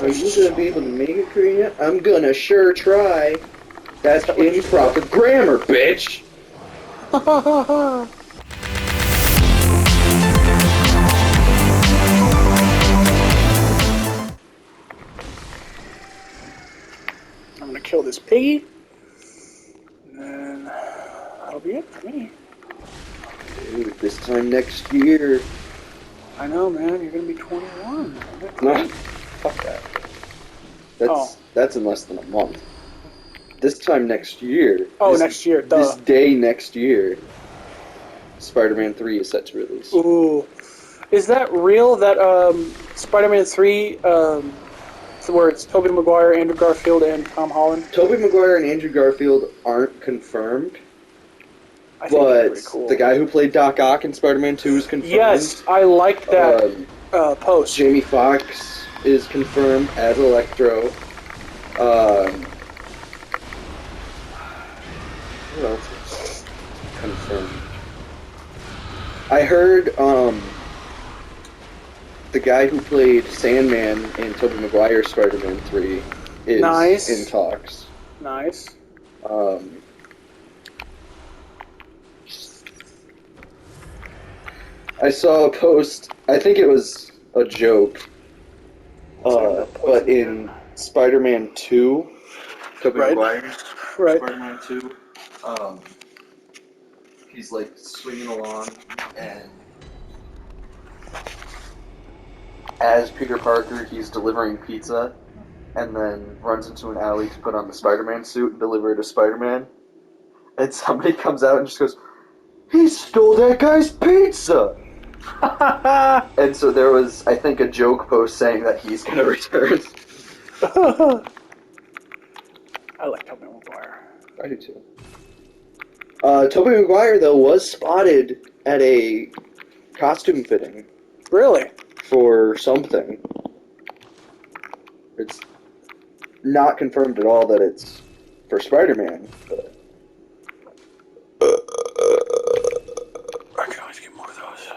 Are you gonna be able to make it, Korea? I'm gonna sure try. That's improper grammar, bitch! I'm gonna kill this piggy. And then that'll be it for me. Dude, this time next year. I know, man. You're gonna be 21. No, fuck that. That's in less than a month. This time next year. Next year. Duh. This day next year. Spider-Man 3 is set to release. Ooh. Is that real? That Spider-Man 3, where it's Tobey Maguire, Andrew Garfield, and Tom Holland? Tobey Maguire and Andrew Garfield aren't confirmed. I think that's pretty cool. The guy who played Doc Ock in Spider-Man 2 is confirmed. Yes, I liked that post. Jamie Foxx is confirmed as Electro. What else is confirmed? I heard the guy who played Sandman in Tobey Maguire's Spider-Man 3 is in talks. Nice. I saw a post, I think it was a joke, but in Spider-Man 2, Tobey Maguire's Spider-Man 2, he's like swinging along, and as Peter Parker, he's delivering pizza, and then runs into an alley to put on the Spider-Man suit and deliver it to Spider-Man, and somebody comes out and just goes, "He stole that guy's pizza!" And so there was, I think, a joke post saying that he's going to return. I like Tobey Maguire. I do too. Tobey Maguire, though, was spotted at a costume fitting. Really? For something. It's not confirmed at all that it's for Spider-Man, but... I can always get more of those.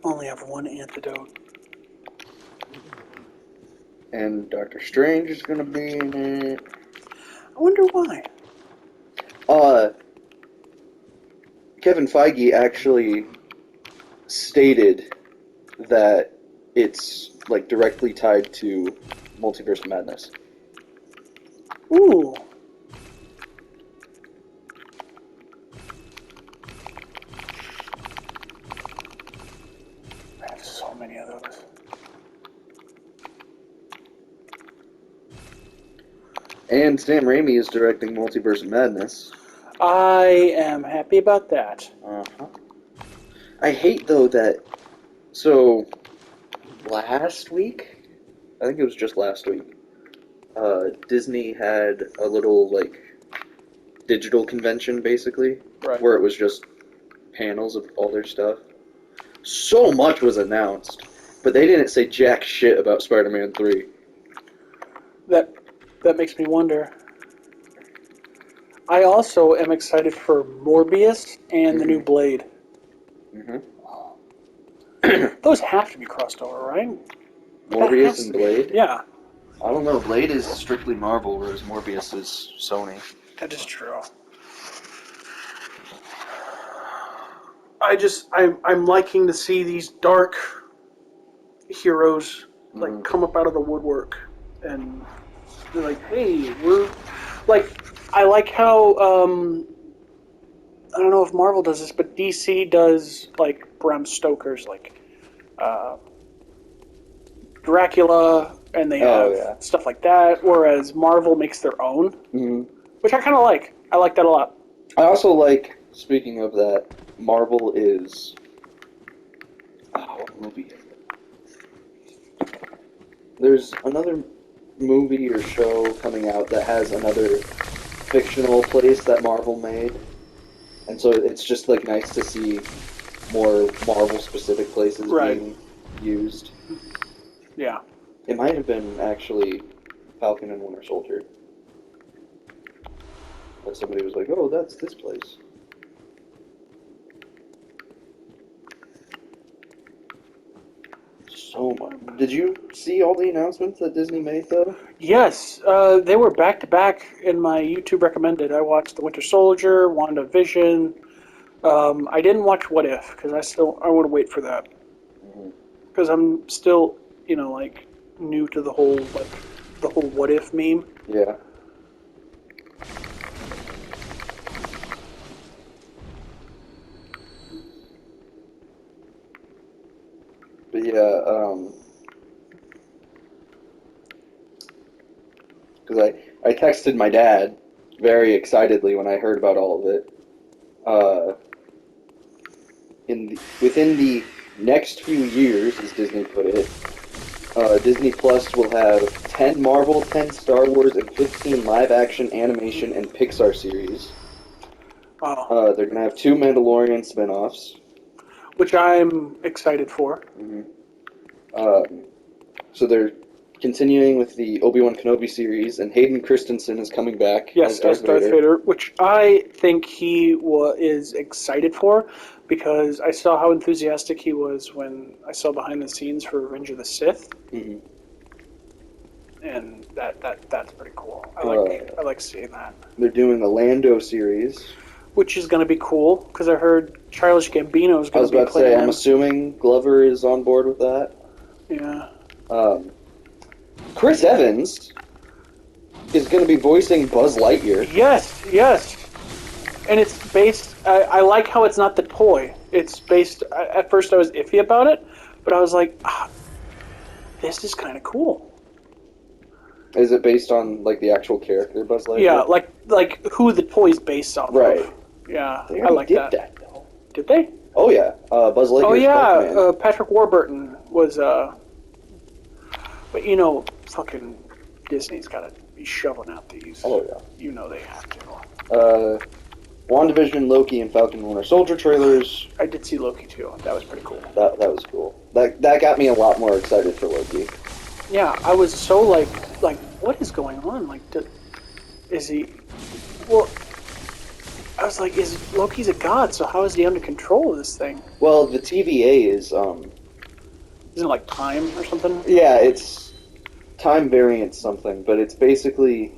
Only have one antidote. And Doctor Strange is gonna be in it. I wonder why. Kevin Feige actually stated that it's like directly tied to Multiverse Madness. Ooh. I have so many of those. And Sam Raimi is directing Multiverse Madness. I am happy about that. Uh-huh. I hate, though, that... So, last week? I think it was just last week. Disney had a little, like, digital convention, basically. Right. Where it was just panels of all their stuff. So much was announced, but they didn't say jack shit about Spider-Man 3. That makes me wonder. I also am excited for Morbius and the new Blade. Those have to be crossed over, right? Morbius and Blade? Yeah. I don't know. Blade is strictly Marvel, whereas Morbius is Sony. That is true. I'm liking to see these dark heroes like come up out of the woodwork, and they're like, "Hey, we're like." I like how I don't know if Marvel does this, but DC does like Bram Stoker's like Dracula, and they have stuff like that. Whereas Marvel makes their own, which I kind of like. I like that a lot. I also like, speaking of that, Marvel is... what movie is it? There's another movie or show coming out that has another fictional place that Marvel made. And so it's just, like, nice to see more Marvel-specific places being used. Yeah. It might have been, actually, Falcon and Winter Soldier. But somebody was like, oh, that's this place. so much. Did you see all the announcements that Disney made, though? Yes, they were back to back in my YouTube recommended. I watched The Winter Soldier, WandaVision. I didn't watch What If because I want to wait for that because I'm still like new to the whole What If meme. Yeah. But yeah, because I texted my dad very excitedly when I heard about all of it. Within the next few years, as Disney put it, Disney Plus will have 10 Marvel, 10 Star Wars, and 15 live-action animation and Pixar series. Wow. They're gonna have 2 Mandalorian spin-offs. Which I'm excited for. So they're continuing with the Obi-Wan Kenobi series, and Hayden Christensen is coming back Yes, as Darth Vader, which I think he is excited for, because I saw how enthusiastic he was when I saw behind the scenes for Revenge of the Sith, and that's pretty cool. I like seeing that. They're doing the Lando series, which is going to be cool because I heard Childish Gambino is going to be playing. I was about to say, I'm assuming Glover is on board with that. Yeah. Chris Evans is going to be voicing Buzz Lightyear. Yes, yes. And it's based... I like how it's not the toy. It's based... At first I was iffy about it, but I was like, this is kind of cool. Is it based on, like, the actual character, Buzz Lightyear? Yeah, like who the toy's based off of. Yeah, they I like that. Though. Did they? Oh, yeah. Buzz Lightyear. Oh, yeah. Patrick Warburton was... But, fucking Disney's got to be shoveling out these. Oh, yeah. They have to. WandaVision, Loki, and Falcon Winter Soldier trailers. I did see Loki, too. That was pretty cool. That was cool. That got me a lot more excited for Loki. Yeah, I was so, like, what is going on? Like, is he... Well, I was like, Loki's a god, so how is he under control of this thing? Well, the TVA is, Isn't it like time or something? Yeah, it's time variant something, but it's basically...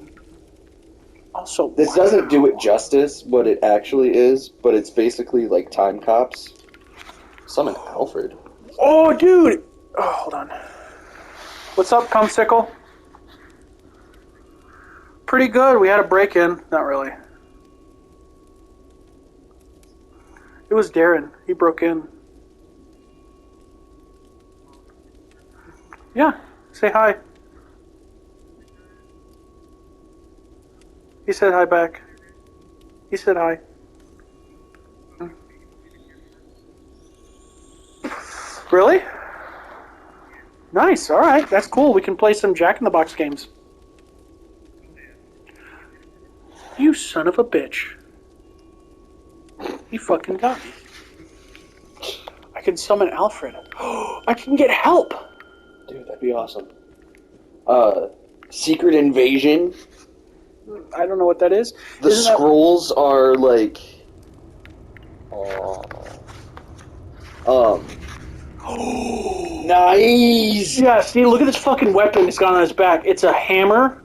Also, this doesn't do it justice, what it actually is, but it's basically like time cops. Summon Alfred. Oh, dude! Oh, hold on. What's up, Cumsicle? Pretty good. We had a break-in. Not really. It was Darren. He broke in. Yeah. Say hi. He said hi back. He said hi. Really? Nice. All right. That's cool. We can play some Jack in the Box games. You son of a bitch. You fucking got me. I can summon Alfred. I can get help. Dude, that'd be awesome. Secret Invasion. I don't know what that is. The scrolls are like... Nice! Yeah, see, look at this fucking weapon it's got on his back. It's a hammer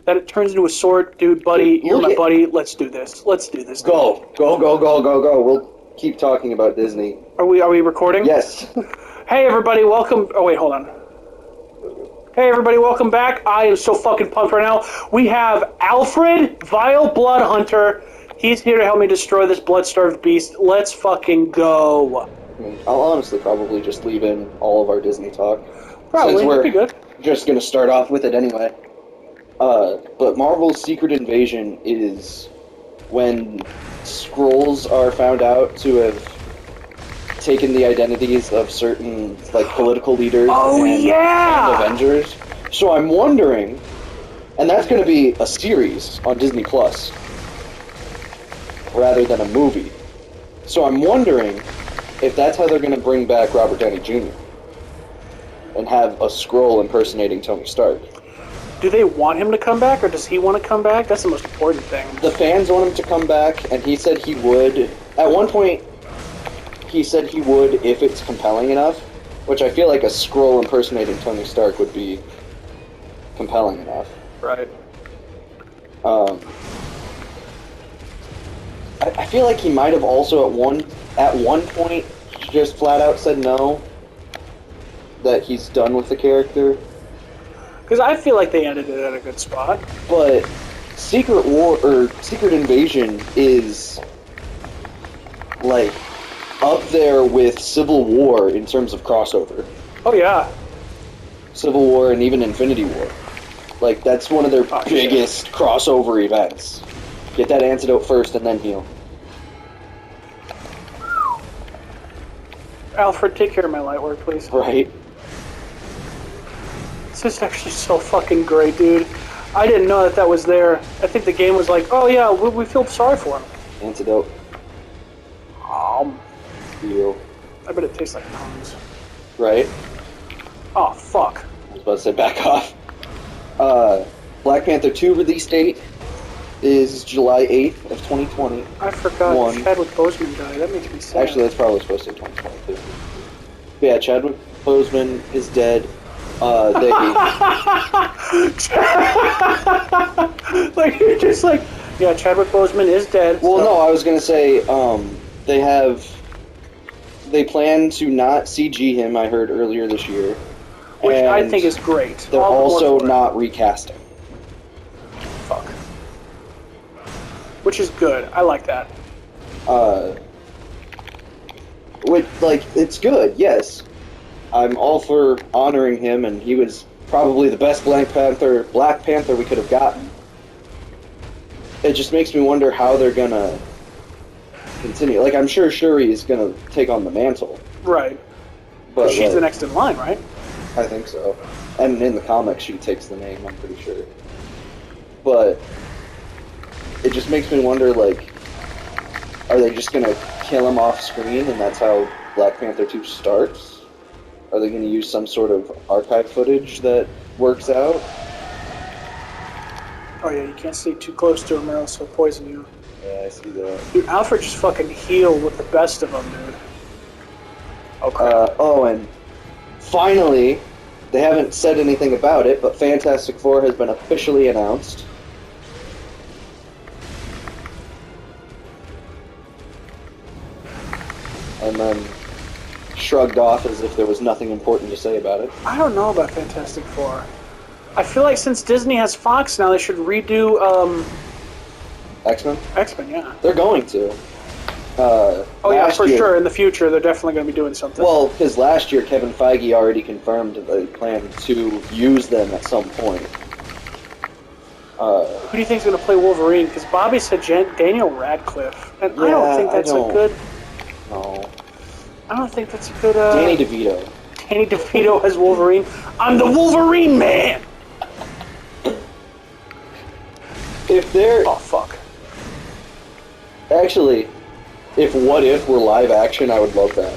that it turns into a sword. Dude, buddy, you're my buddy. Let's do this. Let's do this. Go. We'll keep talking about Disney. Are we recording? Yes. Hey, everybody, welcome... Oh, wait, hold on. Hey, everybody, welcome back. I am so fucking pumped right now. We have Alfred, Vile Blood Hunter. He's here to help me destroy this blood-starved beast. Let's fucking go. I'll honestly probably just leave in all of our Disney talk. Probably, since we're that'd be good. just going to start off with it anyway. But Marvel's Secret Invasion is when Skrulls are found out to have taken the identities of certain political leaders and Avengers. So I'm wondering, and that's going to be a series on Disney Plus rather than a movie. So I'm wondering if that's how they're going to bring back Robert Downey Jr. and have a Skrull impersonating Tony Stark. Do they want him to come back, or does he want to come back? That's the most important thing. The fans want him to come back, and he said he would. At one point, he said he would if it's compelling enough. which I feel like a Skrull impersonating Tony Stark would be compelling enough. Right. I feel like he might have also at one point just flat out said no, that he's done with the character. Because I feel like they ended it at a good spot. But Secret War or Secret Invasion is like up there with Civil War in terms of crossover. Oh yeah. Civil War and even Infinity War. Like that's one of their biggest crossover events. Get that antidote first and then heal. Alfred, take care of my light work, please. Right. This is actually so fucking great, dude. I didn't know that was there. I think the game was like, oh yeah, we feel sorry for him. Antidote. Heal. I bet it tastes like tongues. Right. Oh, fuck. I was about to say back off. Black Panther 2 release date is July 8th of 2020. I forgot Chadwick Boseman died. That makes me sad. Actually, that's probably supposed to be 2022. But yeah, Chadwick Boseman is dead. Like, you're just like, yeah, Chadwick Boseman is dead. Well, no, I was gonna say, they plan to not CG him, I heard earlier this year. Which I think is great. They're also not recasting. Fuck. Which is good. I like that. It's good, yes. I'm all for honoring him, and he was probably the best Black Panther we could have gotten. It just makes me wonder how they're gonna continue. Like, I'm sure Shuri is gonna take on the mantle. Right. But she's the next in line, right? I think so. And in the comics, she takes the name, I'm pretty sure. But it just makes me wonder, like, are they just gonna kill him off screen, and that's how Black Panther 2 starts? Are they going to use some sort of archive footage that works out? Oh yeah, you can't stay too close to him or else he'll poison you. Yeah, I see that. Dude, Alfred just fucking healed with the best of them, dude. Oh crap. And finally, they haven't said anything about it, but Fantastic Four has been officially announced. And then shrugged off as if there was nothing important to say about it. I don't know about Fantastic Four. I feel like since Disney has Fox now, they should redo X-Men? X-Men, yeah. They're going to. Oh yeah, for sure. In the future, they're definitely going to be doing something. Well, because last year Kevin Feige already confirmed that they plan to use them at some point. Who do you think is going to play Wolverine? Because Bobby said Daniel Radcliffe, and I don't think that's a good. No. I don't think that's a good. Danny DeVito. Danny DeVito as Wolverine. I'm the Wolverine Man. If they're Oh fuck. Actually, if What If were live action, I would love that.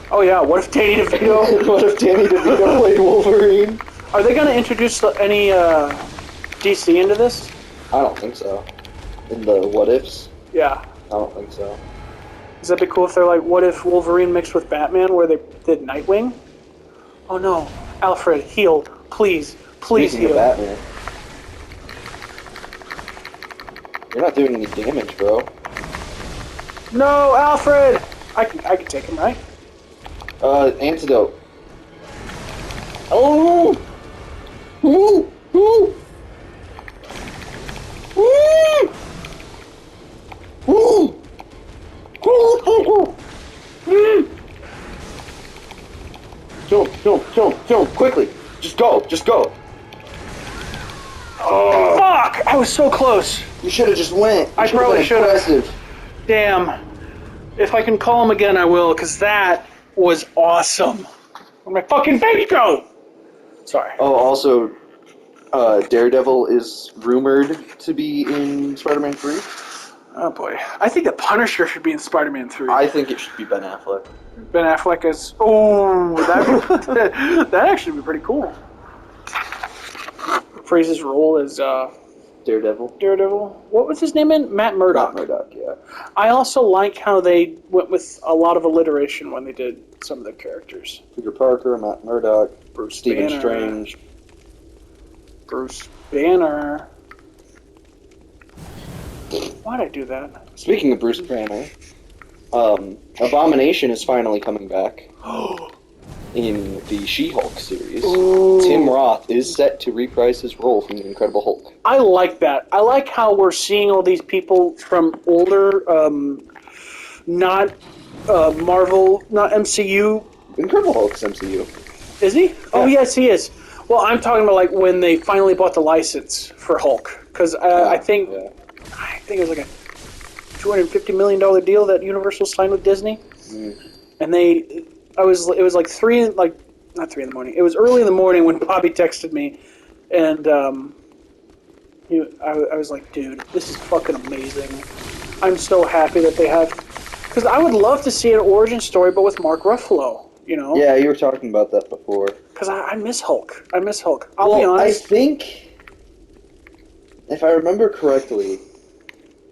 Oh yeah, what if Danny DeVito? What if Danny DeVito played Wolverine? Are they going to introduce any DC into this? I don't think so. In the What Ifs? Yeah. I don't think so. Does that be cool if they're like, what if Wolverine mixed with Batman, where they did Nightwing? Oh no, Alfred, heal, please, please Speaking heal. of Batman, you're not doing any damage, bro. No, Alfred! I can take him, right? Antidote. Oh! Ooh! Ooh! Ooh! Ooh! Kill him, quickly! Just go! Oh, fuck! I was so close. You should have just went. I probably should have. Impressive. Damn. If I can call him again, I will, because that was awesome. Where'd my fucking face go? Sorry. Oh, also, Daredevil is rumored to be in Spider-Man 3. Oh boy. I think the Punisher should be in Spider-Man 3. I think it should be Ben Affleck. Ben Affleck is... Oh, that'd actually be pretty cool. Freeze's role as Daredevil. What was his name in? Matt Murdock. Matt Murdock, yeah. I also like how they went with a lot of alliteration when they did some of the characters. Peter Parker, Matt Murdock, Bruce Stephen Banner. Strange. Bruce Banner. Why'd I do that? Speaking of Bruce Banner, Abomination is finally coming back in the She-Hulk series. Ooh. Tim Roth is set to reprise his role from the Incredible Hulk. I like that. I like how we're seeing all these people from older, not Marvel, not MCU. Incredible Hulk's MCU. Is he? Yeah. Oh, yes, he is. Well, I'm talking about like when they finally bought the license for Hulk, because I think it was like a $250 million deal that Universal signed with Disney, and it was like not 3 in the morning. It was early in the morning when Bobby texted me, and I was like, dude, this is fucking amazing. I'm so happy that they have, because I would love to see an origin story, but with Mark Ruffalo. You know? Yeah, you were talking about that before. Because I miss Hulk. I'll be honest. I think, if I remember correctly,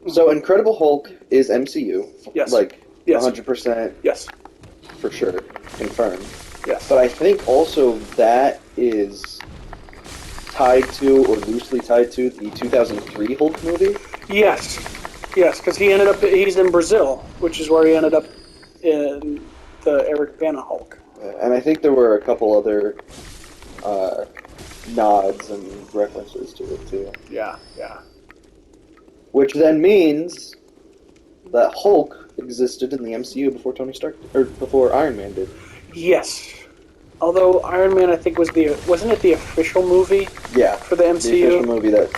so Incredible Hulk is MCU. Yes. Like, yes. 100% Yes. for sure, confirmed. Yes. But I think also that is tied to, or loosely tied to, the 2003 Hulk movie. Yes. Yes, because he's in Brazil, which is where he ended up in the Eric Bana Hulk. And I think there were a couple other nods and references to it too. Yeah. Which then means that Hulk existed in the MCU before Tony Stark, or before Iron Man did. Yes. Although Iron Man, I think, wasn't it the official movie? Yeah. For the MCU? The official movie that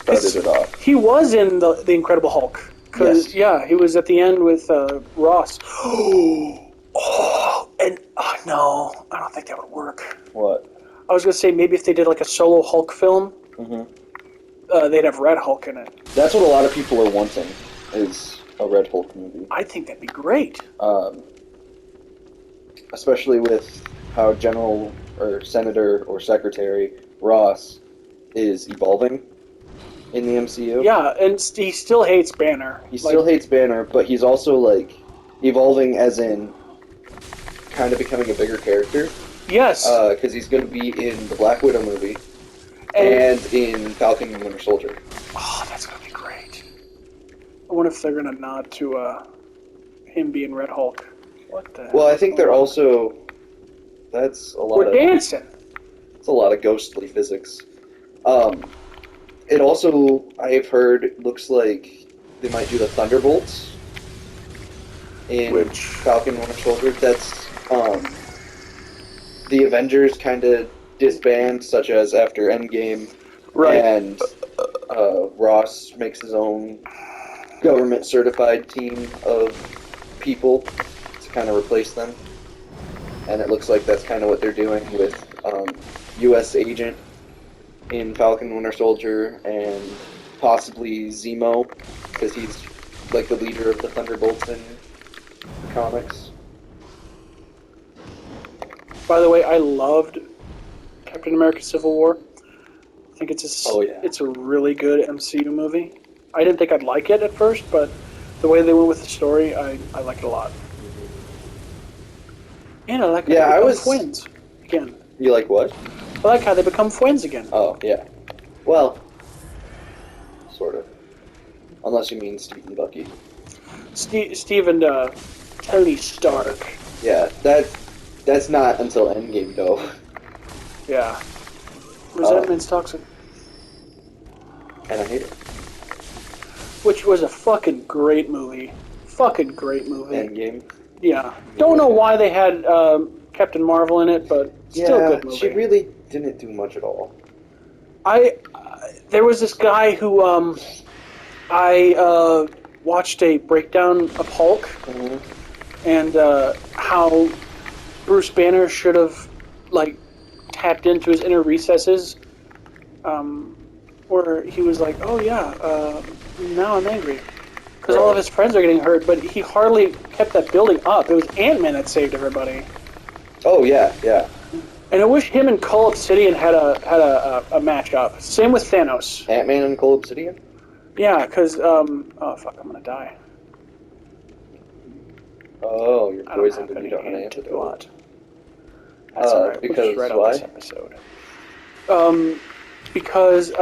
started it off. He was in the Incredible Hulk. Yes. Yeah, he was at the end with Ross. No, I don't think that would work. What? I was going to say maybe if they did like a solo Hulk film, they'd have Red Hulk in it. That's what a lot of people are wanting, is a Red Hulk movie. I think that'd be great. Especially with how General or Senator or Secretary Ross is evolving in the MCU. Yeah, and he still hates Banner. He still hates Banner, but he's also like evolving as in kind of becoming a bigger character. Yes. Because he's going to be in the Black Widow movie and in Falcon and Winter Soldier. Oh, that's going to be great. I wonder if they're going to nod to him being Red Hulk. What the hell? Well, I think they're also... That's a lot We're dancing! It's a lot of ghostly physics. It also, I've heard, looks like they might do the Thunderbolts in Falcon and Winter Soldier. That's... the Avengers kind of disband, such as after Endgame, right? And Ross makes his own government-certified team of people to kind of replace them. And it looks like that's kind of what they're doing with U.S. Agent in Falcon Winter Soldier and possibly Zemo, because he's like the leader of the Thunderbolts in the comics. By the way, I loved Captain America: Civil War. I think it's a really good MCU movie. I didn't think I'd like it at first, but the way they went with the story, I like it a lot. And I like how they become twins again. You like what? I like how they become twins again. Oh, yeah. Well, sort of. Unless you mean Steve and Bucky. Steve and Tony Stark. Yeah, that's not until Endgame, though. Yeah. Resentment's toxic. And I hate it. Which was a fucking great movie. Fucking great movie. Endgame. Yeah. Don't know why they had Captain Marvel in it, but still a good movie. She really didn't do much at all. There was this guy who I watched a breakdown of Hulk and how Bruce Banner should have tapped into his inner recesses, where he was like, "Oh yeah, now I'm angry." Because all of his friends are getting hurt, but he hardly kept that building up. It was Ant-Man that saved everybody. Oh, yeah, yeah. And I wish him and Cull Obsidian had a match up. Same with Thanos. Ant-Man and Cull Obsidian? Yeah, because oh fuck, I'm gonna die. Oh, you're I don't poisoned have and you any don't have an antidote. antidote. That's alright. We'll just Because write on why? this episode. Because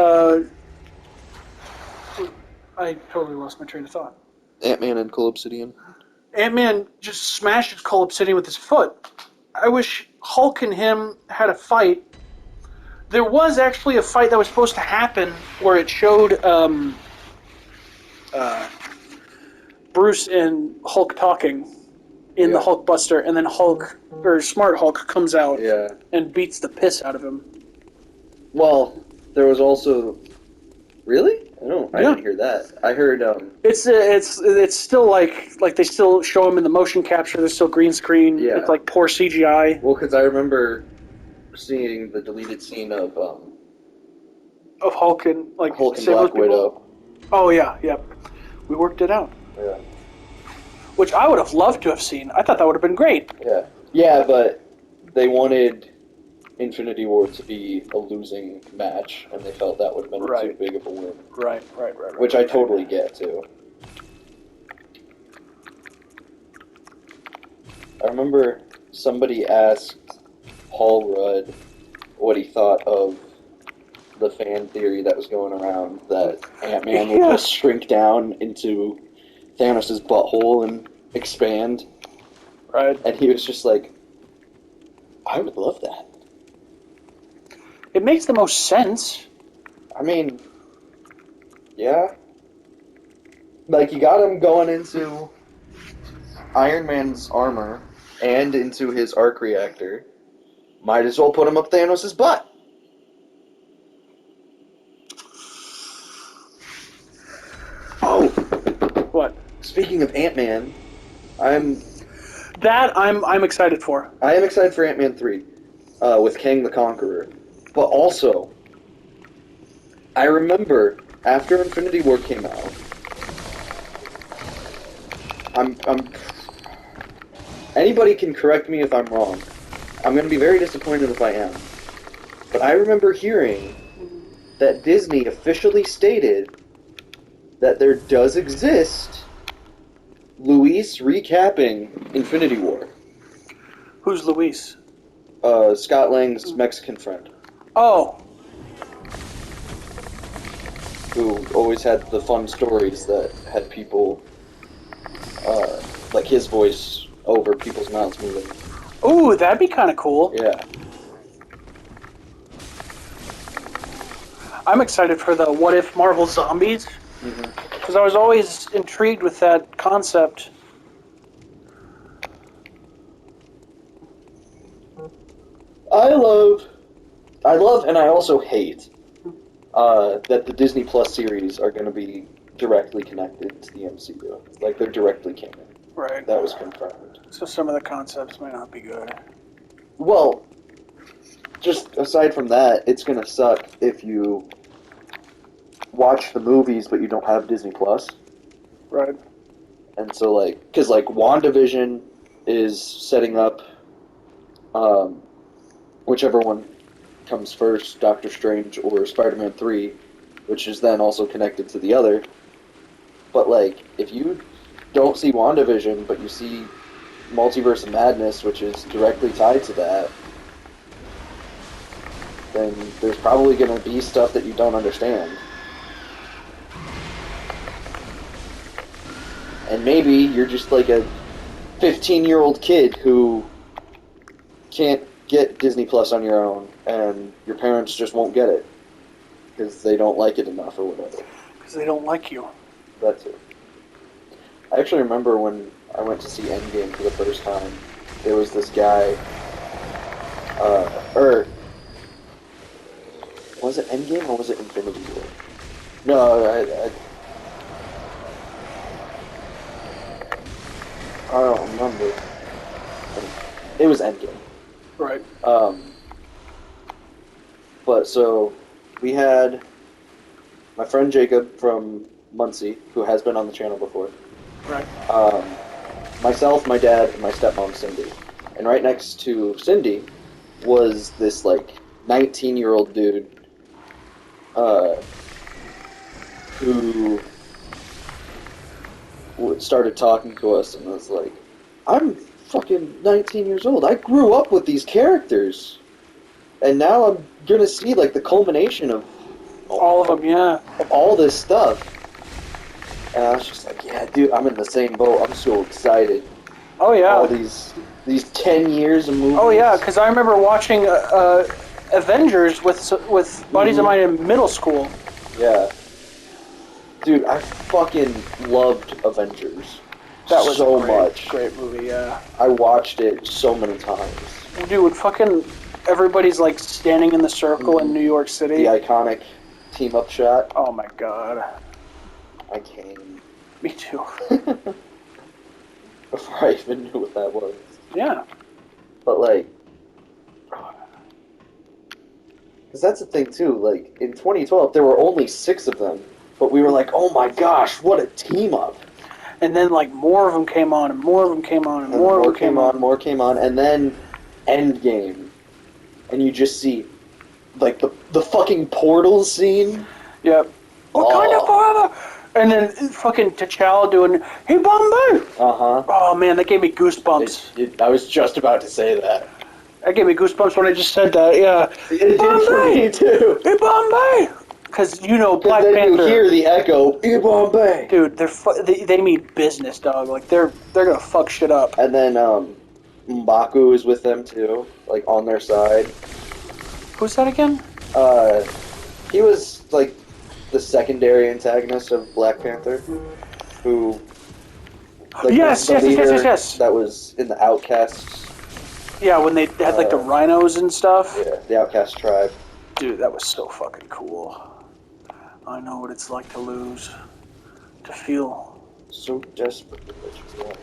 I totally lost my train of thought. Ant-Man and Cull Obsidian? Ant-Man just smashes Cull Obsidian with his foot. I wish Hulk and him had a fight. There was actually a fight that was supposed to happen where it showed Bruce and Hulk talking in the Yeah. Hulkbuster, and then Hulk, or Smart Hulk, comes out Yeah. and beats the piss out of him. Well, there was also... Really? I Yeah. didn't hear that. I heard, It's still like they still show him in the motion capture. There's still green screen. Yeah. It's like poor CGI Well, because I remember seeing the deleted scene of of Hulk and like Hulk and Save Black Those People. Widow. Oh yeah, yep. We worked it out, Yeah. which I would have loved to have seen. I thought that would have been great. Yeah. Yeah, but they wanted Infinity War to be a losing match, and they felt that would have been too Right. big of a win. Right. Which I totally get, too. I remember somebody asked Paul Rudd what he thought of the fan theory that was going around that Ant-Man would Yeah. just shrink down into Thanos' butthole and expand. Right. And he was just like, I would love that. It makes the most sense. I mean, yeah. Like, you got him going into Iron Man's armor and into his arc reactor. Might as well put him up Thanos' butt. Oh, What? speaking of Ant-Man, I'm I'm excited for. I am excited for Ant-Man 3 with Kang the Conqueror. But also, I remember after Infinity War came out, I'm anybody can correct me if I'm wrong. I'm going to be very disappointed if I am. But I remember hearing that Disney officially stated that there does exist Luis recapping Infinity War. Who's Luis? Scott Lang's Mexican friend, Oh, who always had the fun stories that had people, like his voice over people's mouths moving. ooh, that'd be kind of cool. Yeah. I'm excited for the What If Marvel Zombies because I was always intrigued with that concept. I love, and I also hate that the Disney Plus series are going to be directly connected to the MCU. Like, they're directly canon. Right. That was confirmed. So some of the concepts might not be good. Well, just aside from that, it's going to suck if you watch the movies but you don't have Disney Plus. Right. And so, like, because, like, WandaVision is setting up whichever one comes first, Doctor Strange or Spider-Man 3, which is then also connected to the other. But, like, if you don't see WandaVision, but you see Multiverse of Madness, which is directly tied to that, then there's probably going to be stuff that you don't understand. And maybe you're just like a 15-year-old kid who can't get Disney Plus on your own, and your parents just won't get it because they don't like it enough or whatever. Because they don't like you. That's it. I actually remember when I went to see Endgame for the first time, there was this guy, was it Endgame or was it Infinity War? No, I don't remember. It was Endgame. Right. But so we had my friend Jacob from Muncie, who has been on the channel before. Right. Myself, my dad, and my stepmom Cindy. And right next to Cindy was this like 19-year-old dude who started talking to us and was like, I'm fucking 19 years old. I grew up with these characters. And now I'm gonna see like the culmination of All of them, yeah. of all this stuff. And I was just like, yeah, dude, I'm in the same boat. I'm so excited. Oh yeah. All these 10 years of movies. Oh yeah, because I remember watching Avengers with buddies of mine in middle school. Yeah. Dude, I fucking loved Avengers. That was so a much. great movie, yeah. I watched it so many times. Dude, fucking everybody's like standing in the circle in New York City. The iconic team-up shot. Oh my god. I came. Me too. Before I even knew what that was. Yeah. But like, because that's the thing too. Like in 2012, there were only 6 of them, but we were like, "Oh my gosh, what a team up!" And then like more of them came on, and more of them came on, and more of them came on. More came on, and then Endgame, and you just see like the fucking portal scene. Yep. Wakanda forever. And then fucking T'Challa doing "Hey Bombay." Oh man, that gave me goosebumps. I was just about to say that. That gave me goosebumps when I just said that. Yeah. It did for me too. Hey Bombay. Because you know Black then Panther. You hear the echo. Hey Bombay. Dude, they mean business, dog. Like they're gonna fuck shit up. And then M'Baku is with them too, like on their side. Who's that again? He was like the secondary antagonist of Black Panther, who like, yes. that was in the Outcasts. Yeah, when they had like the rhinos and stuff. Yeah, the Outcast tribe. Dude, that was so fucking cool. I know what it's like to lose, to feel So desperately that you want.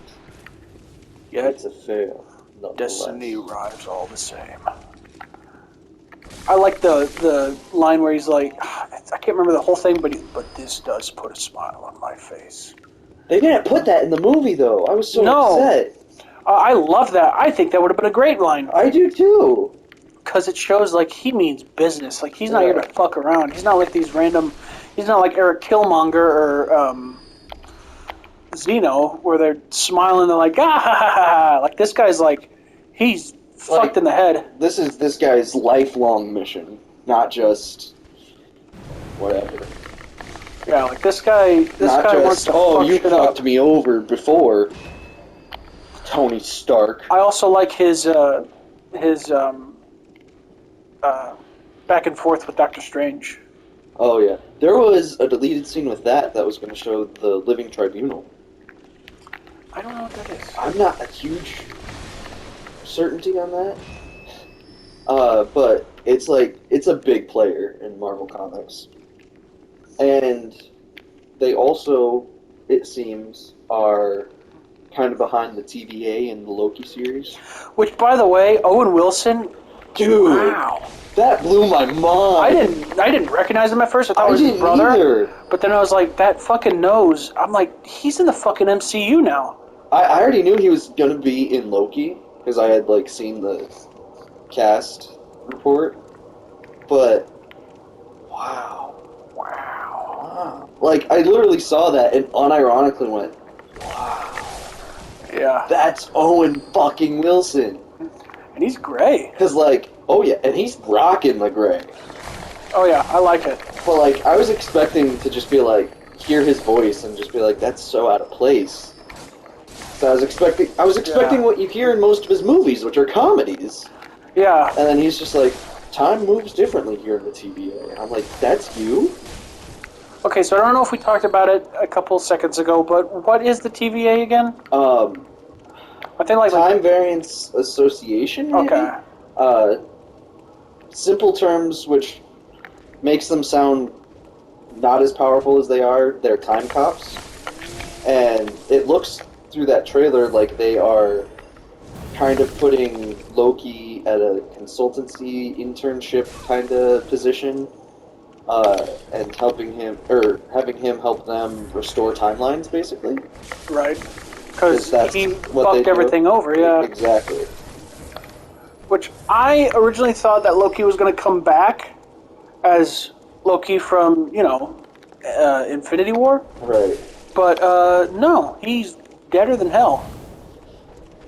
Yet It's a fail. destiny arrives all the same. I like the line where he's like, I can't remember the whole thing, but this does put a smile on my face. They didn't put that in the movie though. I was so upset. I love that. I think that would have been a great line. I do too. Because it shows like he means business. Like he's not here to fuck around. He's not like these random. He's not like Eric Killmonger or Zeno, where they're smiling. They're like, ah ha ha ha. Like this guy's like, he's fucked in the head. This is this guy's lifelong mission, not just whatever. Yeah, like this guy. This not guy just, wants to oh, fuck you shit fucked up. me over before, Tony Stark. I also like his back and forth with Doctor Strange. Oh yeah, there was a deleted scene with that was going to show the Living Tribunal. I don't know what that is. I'm not a huge certainty on that, but it's like it's a big player in Marvel Comics, and they also, it seems, are kind of behind the TVA and the Loki series. Which, by the way, Owen Wilson. Dude, wow. That blew my mind. I didn't recognize him at first. I thought it was his brother. Either. But then I was like, that fucking nose. I'm like, he's in the fucking MCU now. I already knew he was gonna be in Loki because I had like seen the cast report. But wow. Like I literally saw that and unironically went, wow. Yeah. That's Owen fucking Wilson. And he's gray. Because like, oh yeah, and he's rocking the gray. Oh yeah, I like it. But like, I was expecting to just be like, hear his voice and just be like, that's so out of place. So I was expecting what you hear in most of his movies, which are comedies. Yeah. And then he's just like, time moves differently here in the TVA. And I'm like, that's you? Okay, so I don't know if we talked about it a couple seconds ago, but what is the TVA again? I think like Time Variance Association, maybe? Okay. Simple terms, which makes them sound not as powerful as they are, they're time cops. And it looks through that trailer like they are kind of putting Loki at a consultancy internship kind of position, and helping him, or having him help them restore timelines, basically. Right. Because he fucked everything over, yeah. Exactly. which I originally thought that Loki was going to come back as Loki from, Infinity War. Right. But, no, he's deader than hell.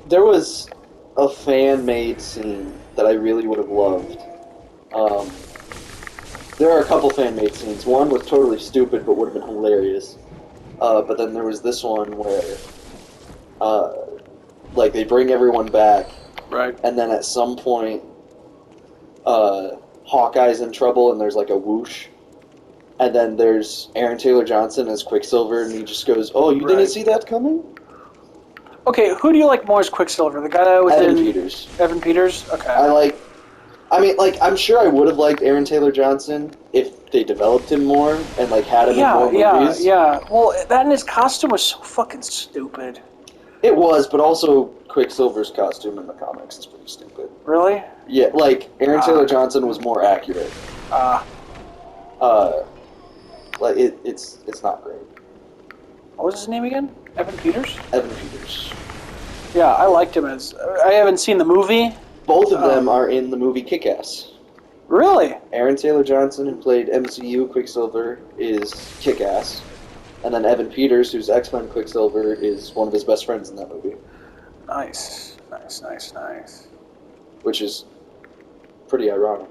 There was a fan-made scene that I really would have loved. There are a couple fan-made scenes. One was totally stupid but would have been hilarious. But then there was this one where, they bring everyone back, Right. and then at some point, Hawkeye's in trouble, and there's like a whoosh, and then there's Aaron Taylor Johnson as Quicksilver, and he just goes, "Oh, you didn't see that coming?" Okay, who do you like more as Quicksilver? The guy that was Evan in... Peters. Evan Peters? Okay. I'm sure I would have liked Aaron Taylor Johnson if they developed him more and had him in more movies. Yeah. Well, that and his costume was so fucking stupid. It was, but also Quicksilver's costume in the comics is pretty stupid. Really? Yeah, Aaron Taylor Johnson was more accurate. It's not great. What was his name again? Evan Peters? Evan Peters. Yeah, I liked him as... I haven't seen the movie. Both of them are in the movie Kick-Ass. Really? Aaron Taylor Johnson, who played MCU Quicksilver, is Kick-Ass. And then Evan Peters, who's X-Men Quicksilver, is one of his best friends in that movie. Nice. Which is pretty ironic.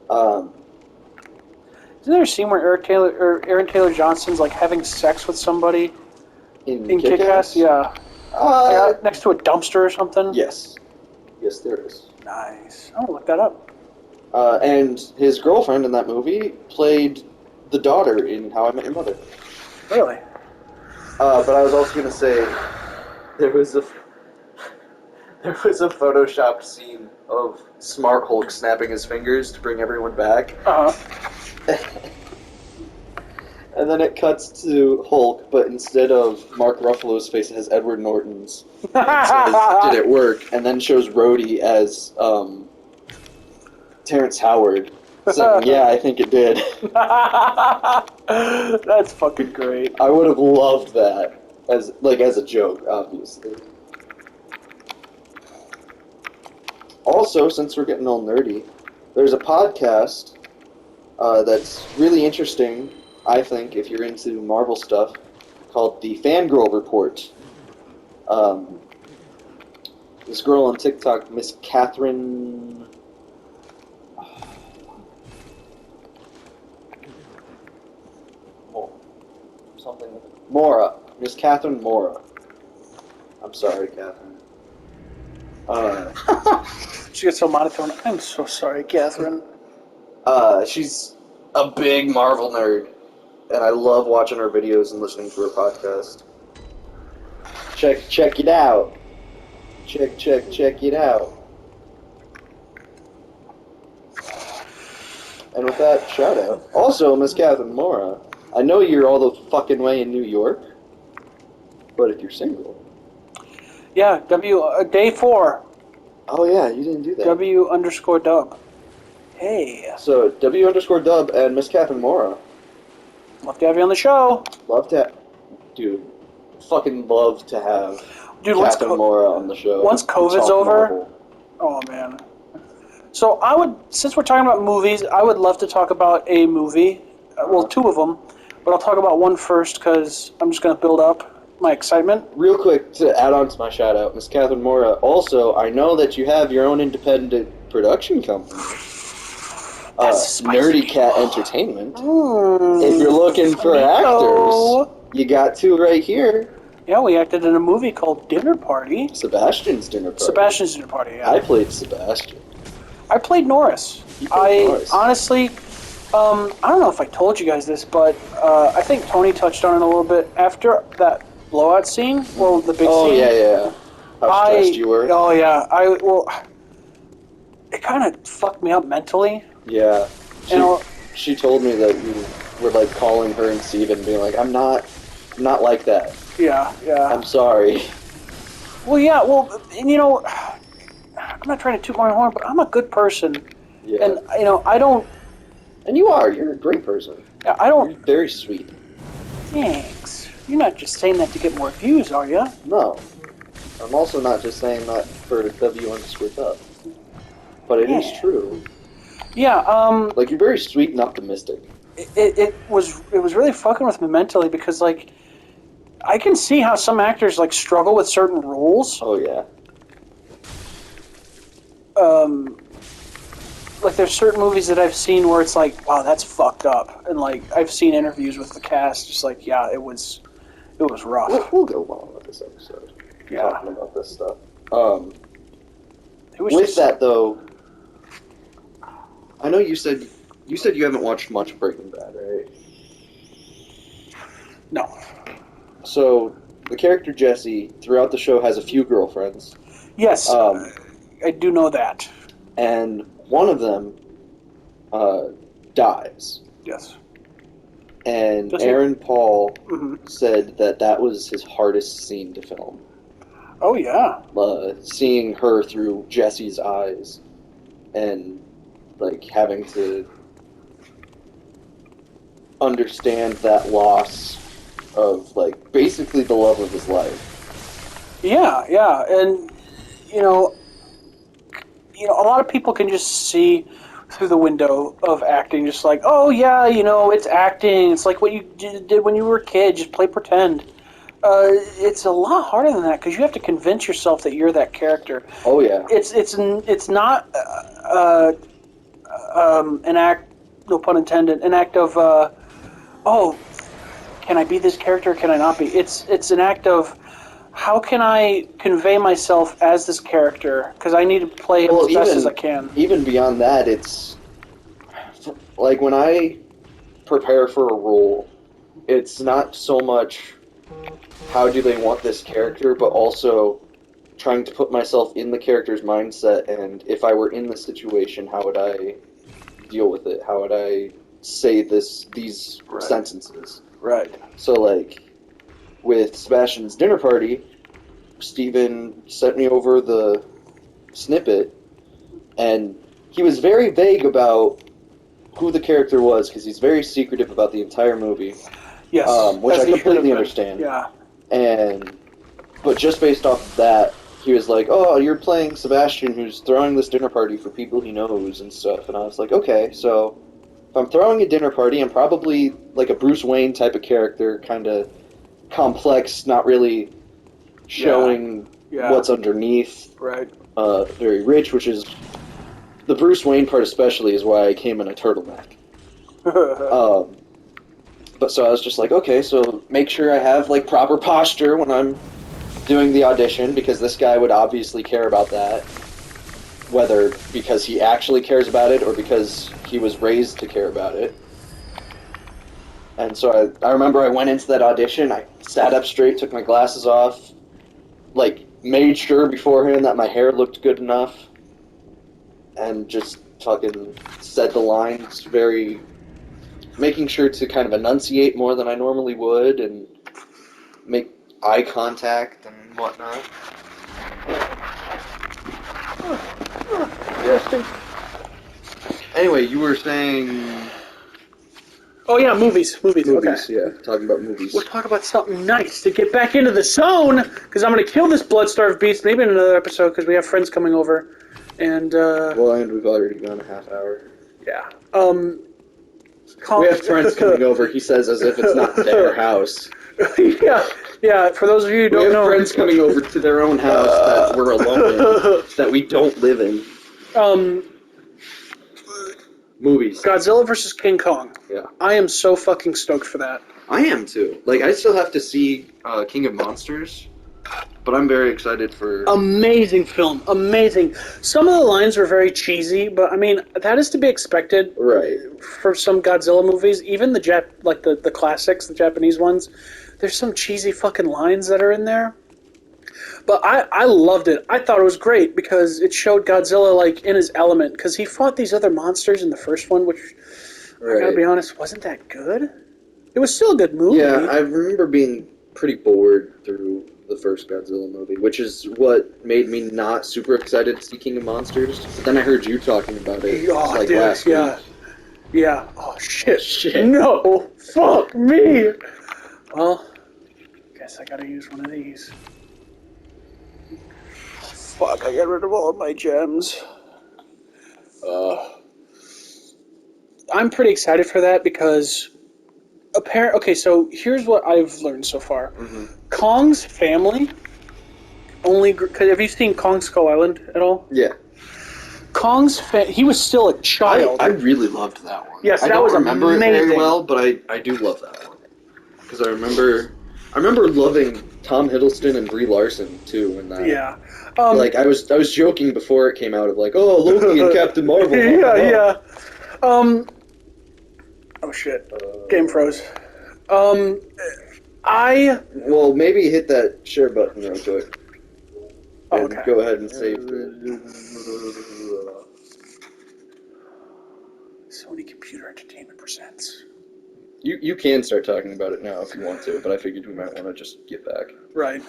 Isn't there a scene where Aaron Taylor Johnson's having sex with somebody In Kick-Ass? Yeah. Next to a dumpster or something? Yes. Yes, there is. Nice. I'm gonna look that up. And his girlfriend in that movie played the daughter in How I Met Your Mother. Really? But I was also going to say, there was a photoshopped scene of Smart Hulk snapping his fingers to bring everyone back. And then it cuts to Hulk, but instead of Mark Ruffalo's face, it has Edward Norton's. It says, "Did it work?" And then shows Rhodey as Terrence Howard. So, yeah, I think it did. That's fucking great. I would have loved that as a joke, obviously. Also, since we're getting all nerdy, there's a podcast that's really interesting, I think, if you're into Marvel stuff, called the Fangirl Report. This girl on TikTok, Miss Catherine... Mora. Miss Catherine Mora. I'm sorry, Catherine. She gets so monotone. I'm so sorry, Catherine. She's a big Marvel nerd, and I love watching her videos and listening to her podcast. Check it out. Check it out. And with that, shout out. Also, Miss Catherine Mora, I know you're all the fucking way in New York, but if you're single... Yeah, day 4. Oh yeah, you didn't do that. W_dub. Hey. So, W_dub and Miss Catherine Mora. Love to have you on the show. Dude, fucking love to have Catherine Mora on the show. Once COVID's over... Marvel. Oh, man. So since we're talking about movies, I would love to talk about a movie. Well, 2 of them. But I'll talk about one first because I'm just going to build up my excitement. Real quick, to add on to my shout-out, Miss Catherine Mora, also, I know that you have your own independent production company. Nerdy Cat Entertainment. If you're looking for actors, you got 2 right here. Yeah, we acted in a movie called Dinner Party. Sebastian's Dinner Party. Yeah. I played Sebastian. I played Norris. Norris. Honestly... I don't know if I told you guys this, but I think Tony touched on it a little bit. After that blowout scene, the big scene. Oh, yeah. How stressed you were. Oh, yeah. It kind of fucked me up mentally. Yeah. She told me that you were, calling her and Steven, being like, I'm not like that. Yeah. I'm sorry. Well, yeah, and I'm not trying to toot my horn, but I'm a good person. Yeah. And, I don't... And you are. You're a great person. Yeah, I don't... You're very sweet. Thanks. You're not just saying that to get more views, are you? No. I'm also not just saying that for W_dub. but it is true. Yeah, Like, you're very sweet and optimistic. it was really fucking with me mentally because like I can see how some actors like struggle with certain roles. Oh, yeah. Like there's certain movies that I've seen where it's like, wow, that's fucked up, and like I've seen interviews with the cast, just like, yeah, it was rough. We'll go long with this episode. Yeah. Talking about this stuff. It was With just, that, though, I know you said you haven't watched much of Breaking Bad, right? no. So, the character Jesse, throughout the show, has a few girlfriends. Yes, I do know that. And one of them dies. Yes. And Does he? Aaron Paul Mhm. said that was his hardest scene to film. Oh yeah. Seeing her through Jesse's eyes and, like, having to understand that loss of, like, basically the love of his life. Yeah, yeah, and you know, a lot of people can just see through the window of acting, just like, oh yeah, it's acting. It's like what you did when you were a kid, just play pretend. It's a lot harder than that because you have to convince yourself that you're that character. Oh, yeah. It's not an act, no pun intended, an act of oh, can I be this character? Or can I not be? It's an act of how can I convey myself as this character? Because I need to play him as best as I can. Even beyond that, it's like when I prepare for a role, it's not so much how do they want this character, but also trying to put myself in the character's mindset, and if I were in the situation, how would I deal with it? How would I say these sentences? Right. So, like, with Sebastian's dinner party, Steven sent me over the snippet, and he was very vague about who the character was, because he's very secretive about the entire movie. Yes. Which I completely understand. Yeah. But just based off of that, he was like, oh, you're playing Sebastian who's throwing this dinner party for people he knows and stuff. And I was like, okay, so if I'm throwing a dinner party, I'm probably like a Bruce Wayne type of character, kind of complex, not really showing what's underneath. Right. Very rich, which is the Bruce Wayne part especially is why I came in a turtleneck. But so I was just like, okay, so make sure I have like proper posture when I'm doing the audition, because this guy would obviously care about that, whether because he actually cares about it or because he was raised to care about it. And so I remember I went into that audition, I sat up straight, took my glasses off, like made sure beforehand that my hair looked good enough, and just fucking said the lines very, making sure to kind of enunciate more than I normally would and make eye contact and whatnot. Yeah. Anyway, you were saying... Oh yeah, movies. Okay. Yeah, talking about movies. We'll talk about something nice to get back into the zone, because I'm going to kill this blood-starved beast maybe in another episode, because we have friends coming over, and and we've already gone a half hour. Yeah. We have friends coming over, he says, as if it's not their house. Yeah. For those of you who don't know, we have friends coming over to their own house that we're alone in, that we don't live in. Movies. Godzilla vs. King Kong. Yeah. I am so fucking stoked for that. I am too. Like, I still have to see King of Monsters, but I'm very excited for... Amazing film. Amazing. Some of the lines were very cheesy, but I mean, that is to be expected. Right. For some Godzilla movies, even the the classics, the Japanese ones, there's some cheesy fucking lines that are in there. But I loved it. I thought it was great because it showed Godzilla like in his element, because he fought these other monsters in the first one, which I gotta be honest, wasn't that good. It was still a good movie. Yeah, I remember being pretty bored through the first Godzilla movie, which is what made me not super excited to see King of Monsters. But then I heard you talking about it last week. Yeah. Oh shit. No. Fuck me. Well, guess I gotta use one of these. Fuck, I got rid of all of my gems. I'm pretty excited for that because okay, so here's what I've learned so far. Mm-hmm. Kong's family only. Have you seen Kong Skull Island at all? Yeah. He was still a child. I really loved that one. Yes, I that don't was remember it very amazing. well, but I do love that one. Because I remember loving Tom Hiddleston and Brie Larson too in that. Yeah. Like I was joking before it came out of like, oh, Loki and Captain Marvel. Yeah. Oh shit. Game froze. I. Well, maybe hit that share button real quick. Oh, And okay. go ahead and save it. Sony Computer Entertainment presents. You can start talking about it now if you want to, but I figured we might want to just get back. Right.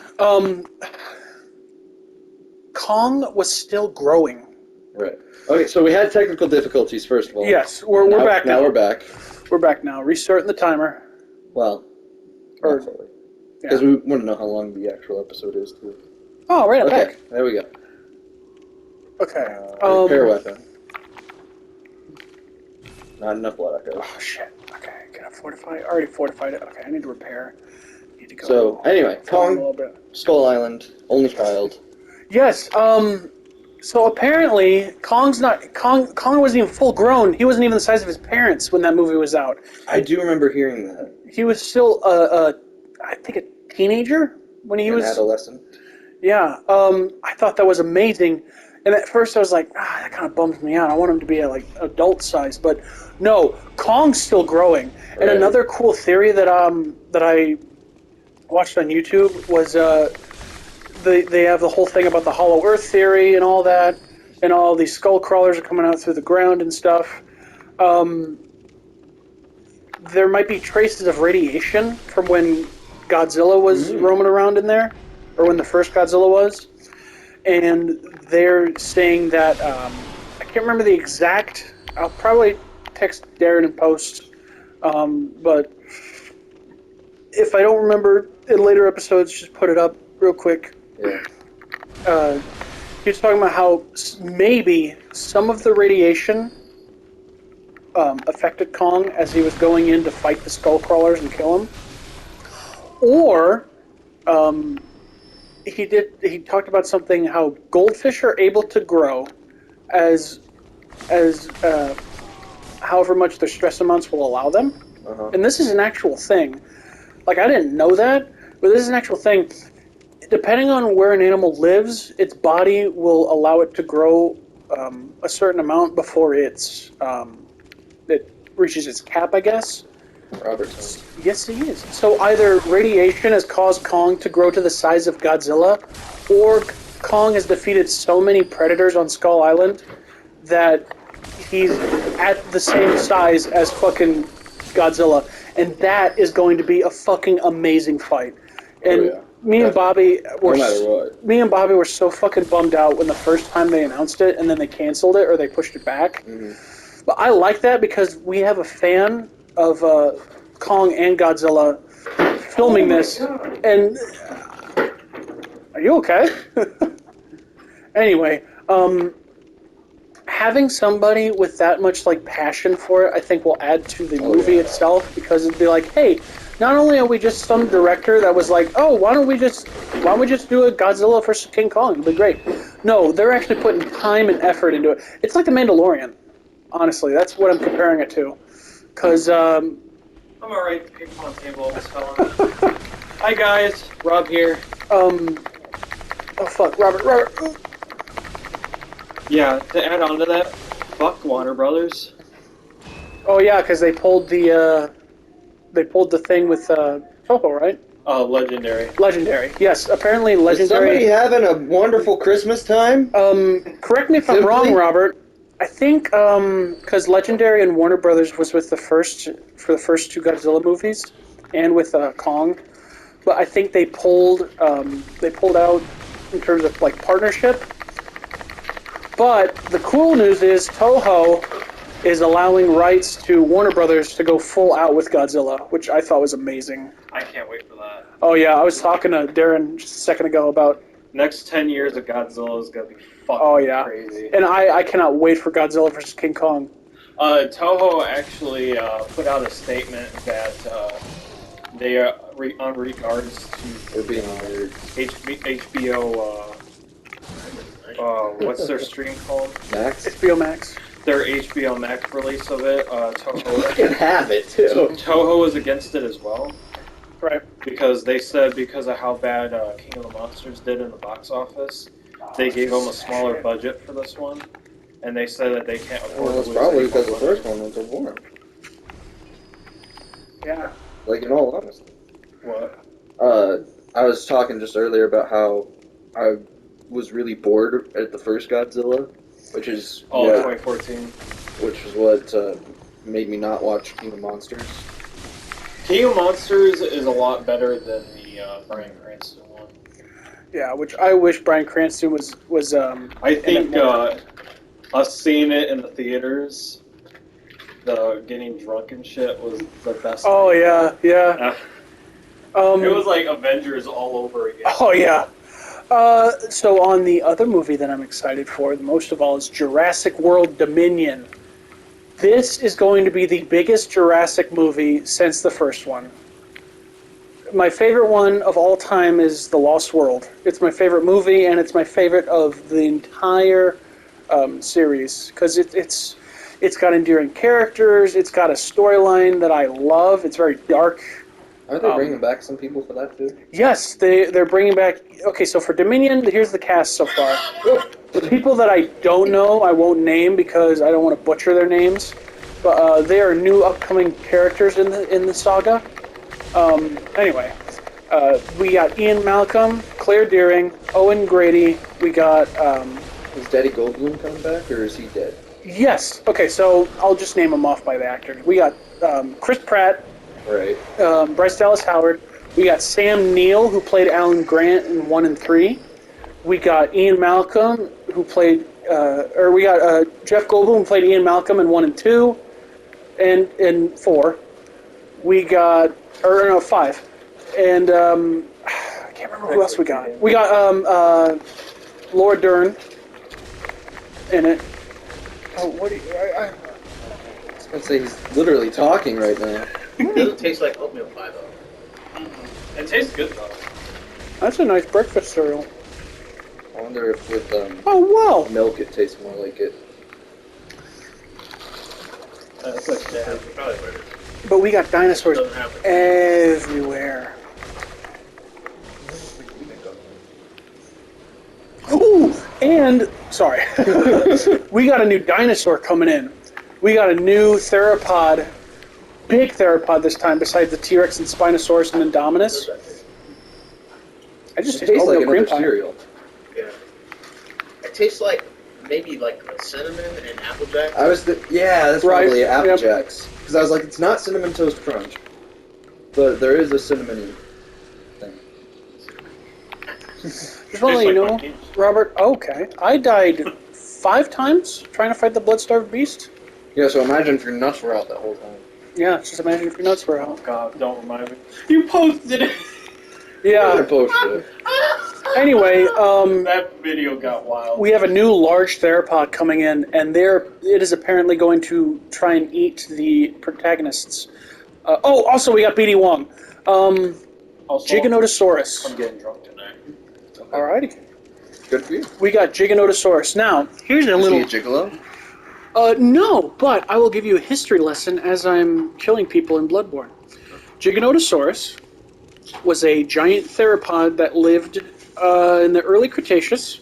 Kong was still growing. Right. Okay, so we had technical difficulties first of all. Yes, we're back now. Now we're back. We're back now. Restarting the timer. Well, Or- not fully. Yeah. Because we want to know how long the actual episode is too. Oh, right, I'm Okay, back. there we go. Okay. Repair weapon. Not enough blood echoes. Oh shit. Okay, can I fortify? I already fortified it. Okay, I need to repair. Need to go. So anyway, forward a Kong, little bit. Skull Island, only child. Yes. So apparently, Kong wasn't even full grown. He wasn't even the size of his parents when that movie was out. I do remember hearing that. He was still I think a teenager when he An was. adolescent. Yeah. I thought that was amazing. And at first I was like, that kind of bums me out. I want him to be like adult size, but no, Kong's still growing. And Right. another cool theory that I watched on YouTube was they have the whole thing about the Hollow Earth theory and all that, and all these skull crawlers are coming out through the ground and stuff. There might be traces of radiation from when Godzilla was roaming around in there, or when the first Godzilla was. And they're saying that I can't remember the exact. I'll probably text Darren in post, but if I don't remember in later episodes, just put it up real quick. Yeah. He was talking about how maybe some of the radiation affected Kong as he was going in to fight the skull crawlers and kill him, or he talked about something how goldfish are able to grow as however much their stress amounts will allow them. Uh-huh. And this is an actual thing. Like, I didn't know that, but this is an actual thing. Depending on where an animal lives, its body will allow it to grow a certain amount before it reaches its cap, I guess. Robertson. Yes, he is. So either radiation has caused Kong to grow to the size of Godzilla, or Kong has defeated so many predators on Skull Island that he's at the same size as fucking Godzilla. And that is going to be a fucking amazing fight. And yeah. me and Bobby were No matter what. Me and Bobby were so fucking bummed out when the first time they announced it and then they canceled it or they pushed it back. Mm-hmm. But I like that because we have a fan of Kong and Godzilla filming this. And are you okay? Anyway, having somebody with that much like passion for it, I think will add to the movie itself, because it'd be like, hey, not only are we just some director that was like, oh, why don't we just do a Godzilla versus King Kong? It'd be great. No, they're actually putting time and effort into it. It's like The Mandalorian. Honestly, that's what I'm comparing it to. Because I'm alright. The ping pong table almost fell on. Hi guys, Rob here. oh fuck, Robert. Yeah, to add on to that, fuck Warner Brothers. Oh yeah, because they pulled the thing with Toho, right? Legendary. Legendary. Yes, apparently Is somebody Legendary. having a wonderful Christmas time? Correct me if I'm Simply? wrong, Robert. I think because Legendary and Warner Brothers was with the first two Godzilla movies, and with Kong, but I think they pulled out in terms of like partnership. But the cool news is Toho is allowing rights to Warner Brothers to go full out with Godzilla, which I thought was amazing. I can't wait for that. Oh yeah, I was talking to Darren just a second ago about. Next 10 years of Godzilla is gonna be Oh yeah, crazy. and I cannot wait for Godzilla vs King Kong. Toho actually put out a statement that they are on regards We're to being weird. HBO. What's their stream called? Max? HBO Max. Their HBO Max release of it. You can have it, too. Toho was against it as well. Right. Because they said because of how bad King of the Monsters did in the box office, they gave them a smaller budget for this one, and they said that they can't afford Well, to it's lose probably any because the more first money. one was a war. Yeah. Like, in all honesty. What? I was talking just earlier about how I was really bored at the first Godzilla, which is 2014. which is what made me not watch King of Monsters. King of Monsters is a lot better than the Bryan Cranston one. Yeah, which I wish Bryan Cranston was. I think us seeing it in the theaters, the getting drunk and shit was the best. Oh thing. yeah. It was like Avengers all over again. Oh yeah. So on the other movie that I'm excited for, most of all, is Jurassic World Dominion. This is going to be the biggest Jurassic movie since the first one. My favorite one of all time is The Lost World. It's my favorite movie, and it's my favorite of the entire series because it's got endearing characters. It's got a storyline that I love. It's very dark. Aren't they bringing back some people for that, too? Yes, they're bringing back... Okay, so for Dominion, here's the cast so far. The people that I don't know, I won't name because I don't want to butcher their names. But they are new upcoming characters in the saga. Anyway, we got Ian Malcolm, Claire Dearing, Owen Grady. We got... Is Daddy Goldblum coming back, or is he dead? Yes. Okay, so I'll just name them off by the actors. We got Chris Pratt, Right. Bryce Dallas Howard. We got Sam Neill, who played Alan Grant in 1 and 3. We got Ian Malcolm, who played... we got Jeff Goldblum, who played Ian Malcolm in 1 and 2, and 4. We got... Or, no, 5. And, I can't remember who else we got. We got, Laura Dern in it. Oh, what do you... I was going to say, he's literally talking right now. It doesn't taste like oatmeal pie, though. It tastes good though. That's a nice breakfast cereal. I wonder if with Oh, wow. milk it tastes more like it. That's like Yeah, probably better. But we got dinosaurs Doesn't have it. everywhere. Ooh, and sorry, we got a new dinosaur coming in. We got a new theropod, big theropod this time. Besides the T-Rex and Spinosaurus and Indominus, I just It taste tastes like oatmeal cream another pie. cereal. Yeah. It tastes like maybe like cinnamon and Applejack. Yeah, that's Right, probably Apple yep. Jacks. Because I was like, it's not Cinnamon Toast Crunch. But there is a cinnamon thing. Just want to let you know, Robert. Okay, I died 5 times trying to fight the blood-starved beast. Yeah, so imagine if your nuts were out that whole time. Yeah, just imagine if your nuts were out. God, don't remind me. You posted it. I'm Yeah. gonna post it. Anyway, That video got wild. we have a new large theropod coming in, and it is apparently going to try and eat the protagonists. Also we got BD Wong. Also, Giganotosaurus. I'm getting drunk tonight. Alrighty. Good for you. We got Giganotosaurus. Now, here's a Is little... he a gigolo? No, but I will give you a history lesson as I'm killing people in Bloodborne. Giganotosaurus was a giant theropod that lived in the early Cretaceous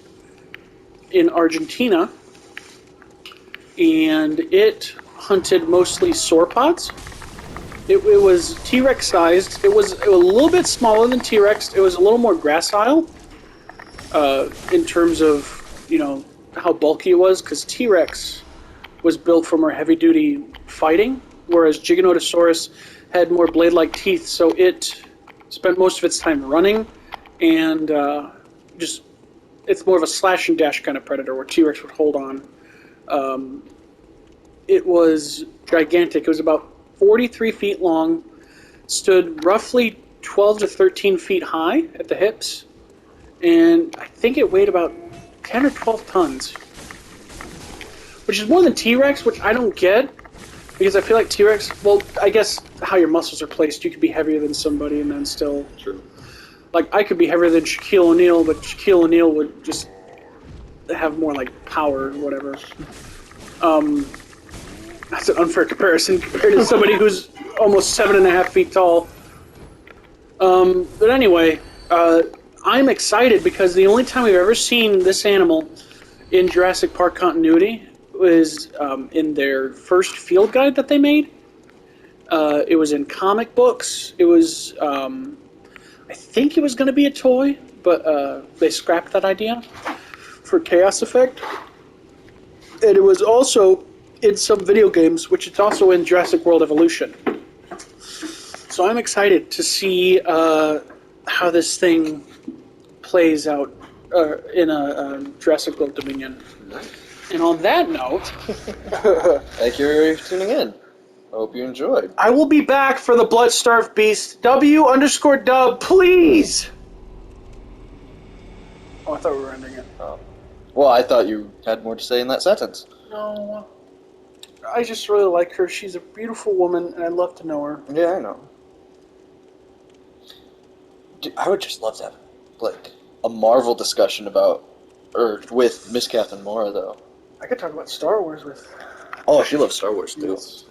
in Argentina, and it hunted mostly sauropods. It was T-Rex sized. It was a little bit smaller than T-Rex. It was a little more gracile in terms of, how bulky it was, because T-Rex was built for more heavy-duty fighting, whereas Giganotosaurus had more blade-like teeth, so it spent most of its time running, and it's more of a slash and dash kind of predator, where T-Rex would hold on. It was gigantic. It was about 43 feet long, stood roughly 12 to 13 feet high at the hips, and I think it weighed about 10 or 12 tons. Which is more than T-Rex, which I don't get. Because I feel like T-Rex, well, I guess how your muscles are placed, you could be heavier than somebody and then still... True. Like, I could be heavier than Shaquille O'Neal, but Shaquille O'Neal would just have more, like, power or whatever. That's an unfair comparison compared to somebody who's almost 7.5 feet tall. But anyway, I'm excited because the only time we've ever seen this animal in Jurassic Park continuity was in their first field guide that they made. It was in comic books. It was, I think it was going to be a toy, but they scrapped that idea for Chaos Effect. And it was also in some video games, which it's also in Jurassic World Evolution. So I'm excited to see how this thing plays out in a Jurassic World Dominion. And on that note, Thank you for tuning in. I hope you enjoyed. I will be back for the Blood-Starved Beast. W_dub, please! Oh, I thought we were ending it. Well, I thought you had more to say in that sentence. No. I just really like her. She's a beautiful woman, and I'd love to know her. Yeah, I know. Dude, I would just love to have, like, a Marvel discussion about, or with Miss Catherine Mora, though. I could talk about Star Wars with... Oh, she loves Star Wars, too. Yes.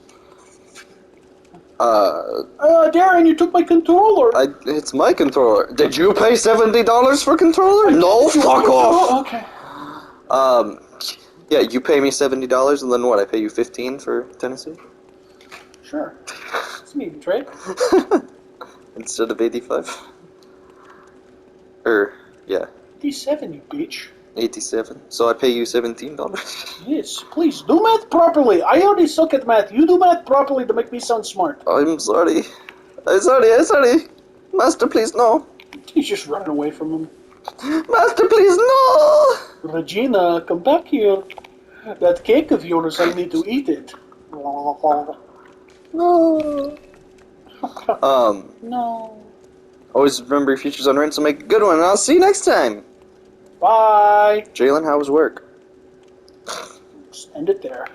Darren, you took my controller! It's my controller. Did you pay $70 for controller? No, fuck off! Oh, okay. Yeah, you pay me $70, and then what? I pay you $15 for Tennessee? Sure. It's an even trade. Instead of 85? Yeah, 87, you bitch. 87. So I pay you $17? Yes, please, do math properly. I already suck at math. You do math properly to make me sound smart. I'm sorry. I'm sorry. Master, please, no. He's just running away from him. Master, please, no! Regina, come back here. That cake of yours, I need to eat it. No. No. Always remember your future's on rent, so make a good one, and I'll see you next time. Bye. Jalen, how was work? Just end it there.